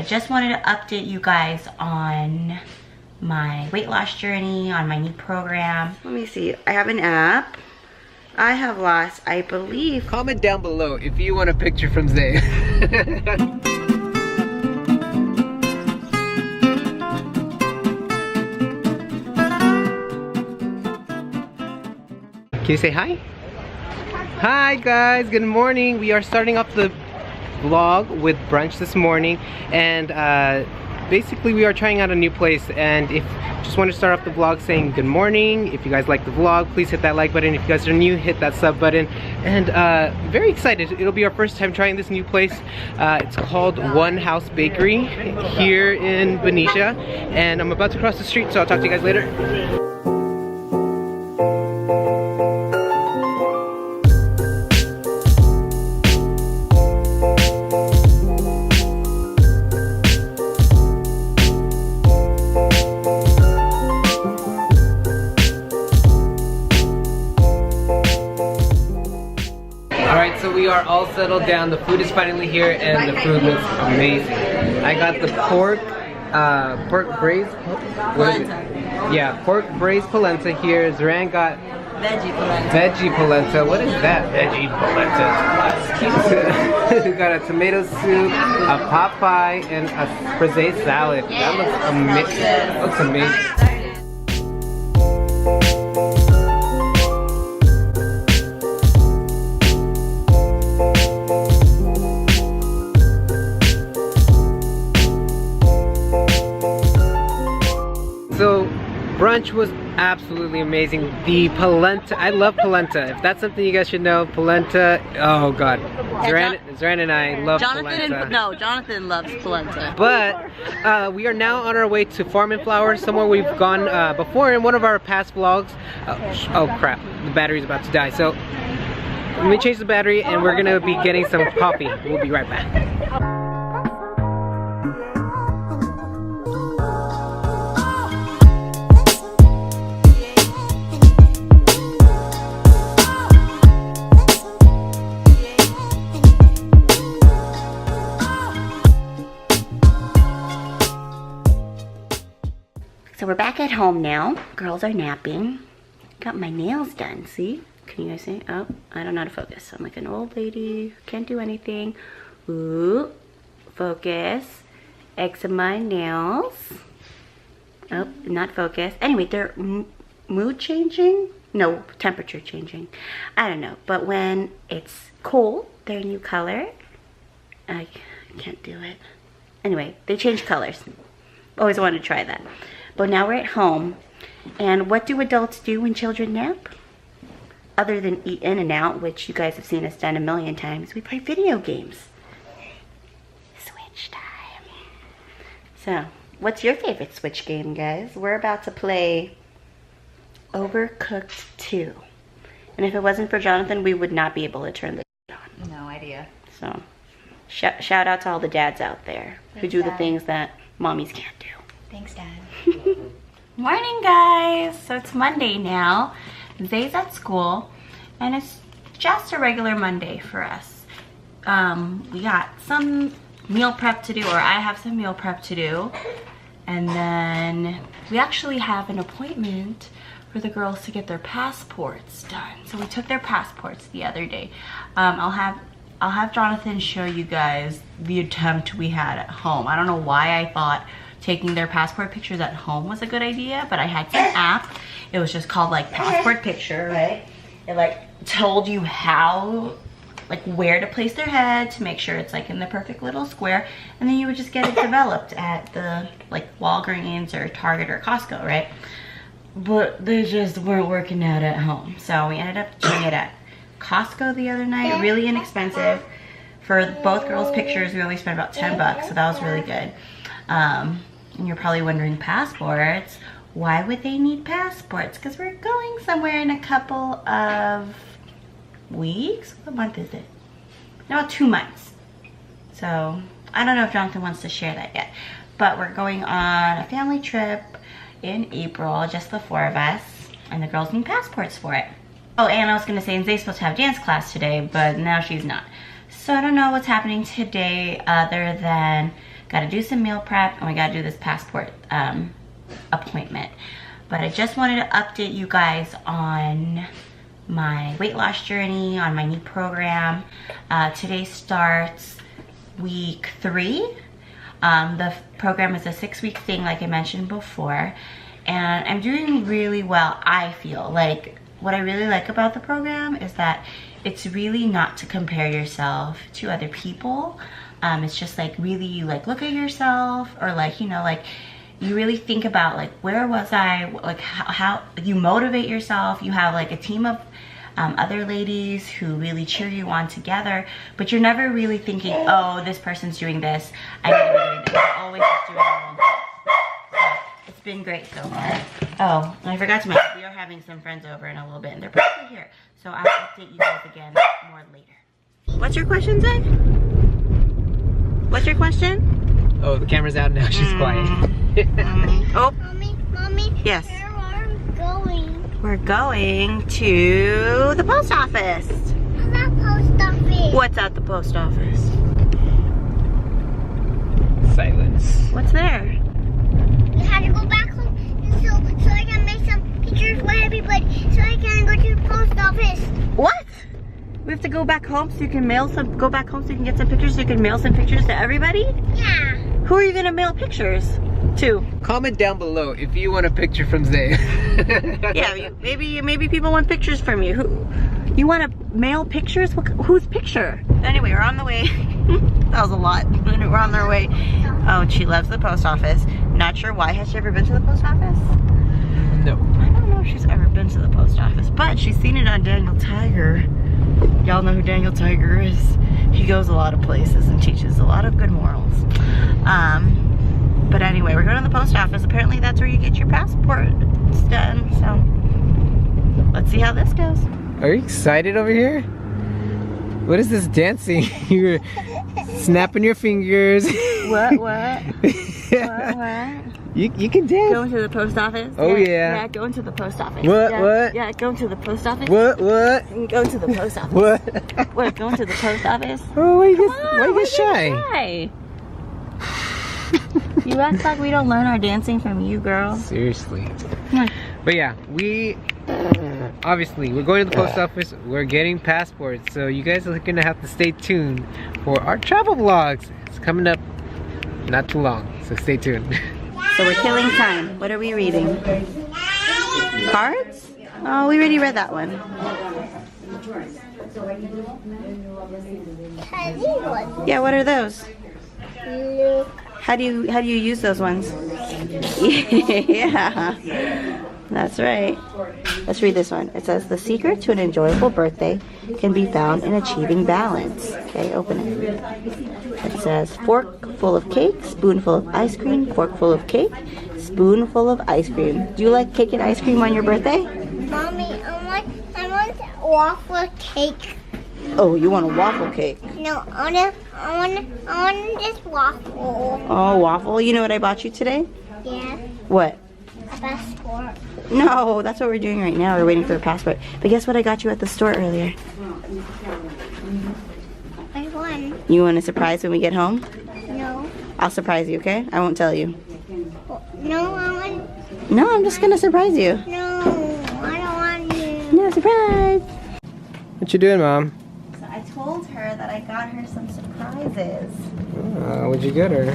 just wanted to update you guys on my weight loss journey, on my new program. Let me see, I have an app. I have lost, I believe. Comment down below if you want a picture from Zay. Can you say hi? Hi guys, good morning. We are starting off the vlog with brunch this morning, and basically we are trying out a new place, and just want to start off the vlog saying good morning. If you guys like the vlog, please hit that like button. If you guys are new, hit that sub button. And very excited, it'll be our first time trying this new place. It's called One House Bakery here in Benicia, and I'm about to cross the street, so I'll talk to you guys later. So we are all settled down. The food is finally here, and the food looks amazing. I got the pork braised polenta. Yeah, pork braised polenta here. Zoran got veggie polenta. What is that? Veggie polenta. We got a tomato soup, a pot pie, and a frisee salad. That looks amazing. Looks amazing. So brunch was absolutely amazing. The polenta, I love polenta. If that's something you guys should know, polenta, oh god. Zoran and I love polenta. Jonathan loves polenta. But we are now on our way to Farm and Flower, somewhere we've gone before in one of our past vlogs. Oh crap, the battery's about to die. So let me change the battery, and we're gonna be getting some coffee. We'll be right back. So we're back at home now. Girls are napping. Got my nails done, see? Can you guys see? Oh, I don't know how to focus. I'm like an old lady. Can't do anything. Ooh, focus. Eczema nails. Oh, not focus. Anyway, they're mood changing? No, temperature changing. I don't know. But when it's cold, they're a new color. I can't do it. Anyway, they change colors. Always wanted to try that. But now we're at home, and what do adults do when children nap? Other than eat In-N-Out, which you guys have seen us done a million times, we play video games. Switch time. So, what's your favorite Switch game, guys? We're about to play Overcooked 2. And if it wasn't for Jonathan, we would not be able to turn the on. No idea. So, shout out to all the dads out there who do the things that mommies can't do. Thanks, Dad. Morning, guys. So it's Monday now. Zay's at school, and it's just a regular Monday for us. We got some meal prep to do, or I have some meal prep to do, and then we actually have an appointment for the girls to get their passports done. So we took their passports the other day. I'll have Jonathan show you guys the attempt we had at home. I don't know why I thought taking their passport pictures at home was a good idea, but I had some app. It was just called like passport picture, right? It like told you how, like where to place their head to make sure it's like in the perfect little square, and then you would just get it developed at the like Walgreens or Target or Costco, right? But they just weren't working out at home. So we ended up doing it at Costco the other night, really inexpensive. For both girls' pictures, we only spent about 10 bucks, so that was really good. And you're probably wondering, passports, why would they need passports? Because we're going somewhere in a couple of weeks. What month is it? No, 2 months. So I don't know if Jonathan wants to share that yet, but we're going on a family trip in April, just the 4 of us, and the girls need passports for it. Oh, and I was gonna say, Zay's supposed to have dance class today, but now she's not. So I don't know what's happening today other than Gotta do some meal prep, and we gotta do this passport appointment. But I just wanted to update you guys on my weight loss journey, on my new program. Today starts week 3. The program is a 6-week thing, like I mentioned before, and I'm doing really well. I feel like what I really like about the program is that it's really not to compare yourself to other people. It's just like really like look at yourself, or like, you know, like you really think about like where was I, like how you motivate yourself. You have like a team of other ladies who really cheer you on together, but you're never really thinking, oh, this person's doing this, I need to be doing this. You're always just doing your own thing. So it's been great so far. Oh, and I forgot to mention, we are having some friends over in a little bit, and they're probably here, so I'll update you guys again more later. What's your question, Zay? What's your question? Oh, the camera's out now. She's quiet. Oh, Mommy. yes. Where are we going? We're going to the post office. The post office. What's at the post office? Silence. What's there? We had to go back home so I can make some pictures for everybody. So I can go to the post office. What? We have to go back home so you can go back home so you can get some pictures, so you can mail some pictures to everybody? Yeah. Who are you gonna mail pictures to? Comment down below if you want a picture from Zay. Yeah, maybe people want pictures from you. Who? You want to mail pictures? Whose picture? Anyway, we're on the way. That was a lot. We're on our way. Oh, she loves the post office. Not sure why. Has she ever been to the post office? No. I don't know if she's ever been to the post office, but she's seen it on Daniel Tiger. Y'all know who Daniel Tiger is. He goes a lot of places and teaches a lot of good morals. But anyway, we're going to the post office. Apparently that's where you get your passport done. So let's see how this goes. Are you excited over here? What is this dancing? You're snapping your fingers. What? What? You can dance. Going to the post office? Oh, yeah. Yeah, going to the post office. What? Yeah, What? Yeah, going to the post office. What? Going to the post office. What? What? Going to the post office? Oh, why you Come get shy? shy? You act like we don't learn our dancing from you, girl. Seriously. Come on. But yeah, obviously we're going to the post office. We're getting passports, so you guys are gonna have to stay tuned for our travel vlogs. It's coming up not too long, so stay tuned. So we're killing time. What are we reading? Cards? Oh, we already read that one. Yeah, what are those? Look. How do you use those ones? Yeah, that's right. Let's read this one. It says, the secret to an enjoyable birthday can be found in achieving balance. Okay, open it. It says, fork full of cake, spoonful of ice cream, fork full of cake, spoonful of ice cream. Do you like cake and ice cream on your birthday? Mommy, I want waffle cake. Oh, you want a waffle cake? No, I want this waffle. Oh, waffle. You know what I bought you today? Yeah. What? A passport. No, that's what we're doing right now. We're waiting for a passport. But guess what I got you at the store earlier? I won. You want a surprise when we get home? No. I'll surprise you, okay? I won't tell you. No, I want. No, I'm just gonna surprise you. No, I don't want you. No, surprise! What you doing, Mom? So I told her that I got her some surprises. What'd you get her?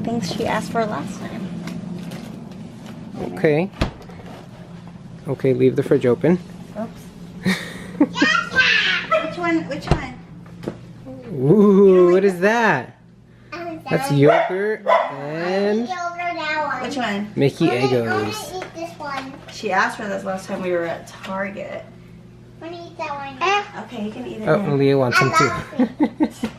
Things she asked for last time. Okay. Okay, leave the fridge open. Oops. Which one? Which one? Ooh, what is that? That's yogurt and Which one? Mickey I Eggos. want to eat this one. She asked for this last time we were at Target. I want to eat that one. Okay, you can eat it Oh, now. Leah wants some I too.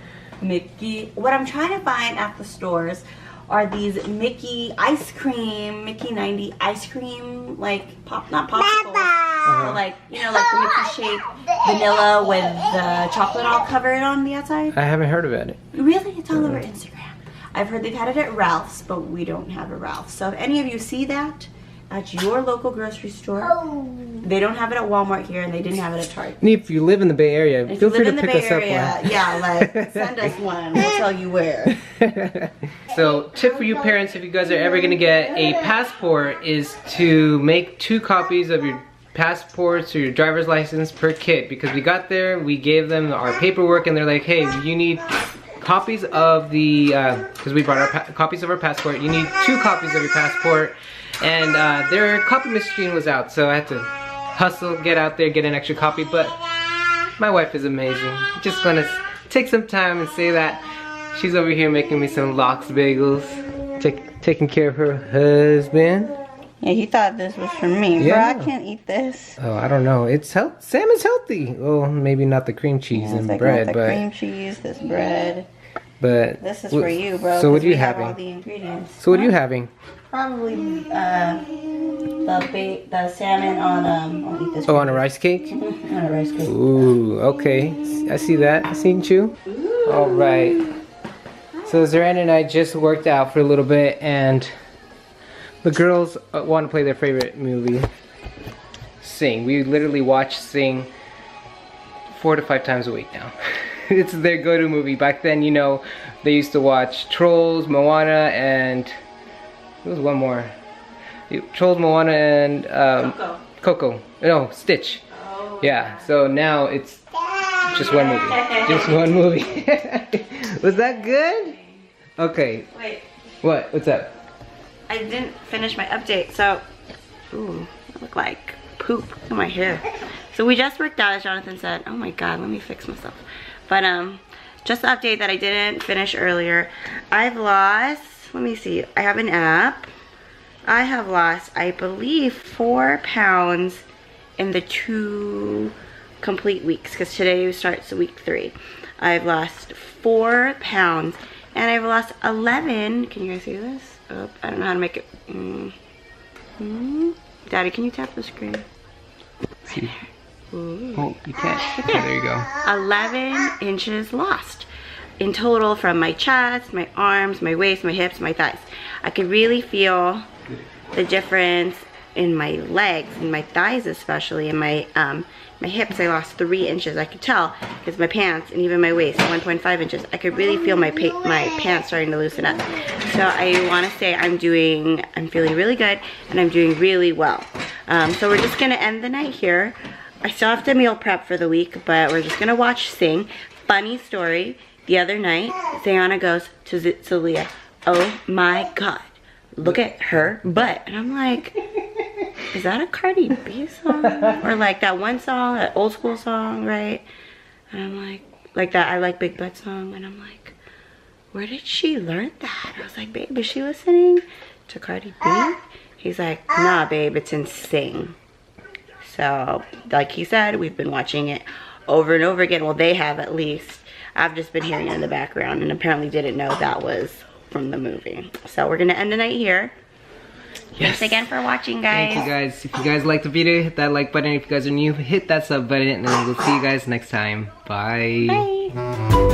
Mickey. What I'm trying to find at the stores are these Mickey ice cream, Mickey 90 ice cream, like not popsicles, but like, you know, like the Mickey shake vanilla with the chocolate all covered on the outside. I haven't heard about it. Really? It's all over Instagram. I've heard they've had it at Ralph's, but we don't have a Ralph's. So if any of you see that, at your local grocery store. Oh. They don't have it at Walmart here, and they didn't have it at Target. And if you live in the Bay Area, If feel you free live to in the pick Bay us up Area, one. yeah, like send us one. We'll tell you where. So, tip for you parents, if you guys are ever gonna get a passport, is to make 2 copies of your passports or your driver's license per kit, because we got there, we gave them our paperwork, and they're like, hey, you need copies of the, because we brought our copies of our passport, you need 2 copies of your passport, and their copy machine was out, so I had to hustle, get out there, get an extra copy, but my wife is amazing. Just gonna take some time and say that she's over here making me some lox bagels, taking care of her husband. Yeah, you thought this was for me. Yeah. Bro, I can't eat this. Oh, I don't know. It's salmon's healthy. Well, maybe not the cream cheese Yeah, and like bread, not the but cream cheese, this bread. this This is for you, bro. So what 'cause are you we have having? all the ingredients. So what are you having? Probably the salmon on I'll eat this. Oh, on a rice cake? on a rice cake. Ooh, okay. I see that. I seen you. All right. So Zoran and I just worked out for a little bit, and the girls want to play their favorite movie, Sing. We literally watch Sing 4 to 5 times a week now. It's their go-to movie. Back then, you know, they used to watch Trolls, Moana, and there was one more. Trolls, Moana, and Coco. No, Stitch. Oh. Yeah. So now it's just one movie. Just one movie. Was that good? Okay. Wait, What? What's up? I didn't finish my update, so ooh, I look like poop. Look at my hair. So we just worked out, as Jonathan said. Oh my god, let me fix myself. But just the update that I didn't finish earlier. I've lost, let me see, I have an app. I have lost, I believe, 4 pounds in the 2 complete weeks, because today starts week 3. I've lost 4 pounds, and I've lost 11. Can you guys see this? Oh, I don't know how to make it. Daddy, can you tap the screen? See. Ooh. Oh, you can't. Okay, there you go. 11 inches lost in total, from my chest, my arms, my waist, my hips, my thighs. I could really feel the difference in my legs, and my thighs especially, and my hips. I lost 3 inches. I could tell, because my pants and even my waist, 1.5 inches. I could really feel my pants starting to loosen up. So I want to say I'm feeling really good, and I'm doing really well. So we're just gonna end the night here. I still have to meal prep for the week, but we're just gonna watch Sing. Funny story, the other night, Zayana goes to Leah, oh my god, look at her butt. And I'm like, is that a Cardi B song? Or like that one song, that old school song, right? And I'm like that I Like Big Butt song. And I'm like, where did she learn that? I was like, babe, is she listening to Cardi B? He's like, nah, babe, it's in Sing. So, like he said, we've been watching it over and over again. Well, they have, at least. I've just been hearing it in the background, and apparently didn't know that was from the movie. So we're gonna end the night here. Yes. Thanks again for watching, guys. Thank you guys. If you guys liked the video, hit that like button. If you guys are new, hit that sub button, and we'll see you guys next time. Bye. Bye.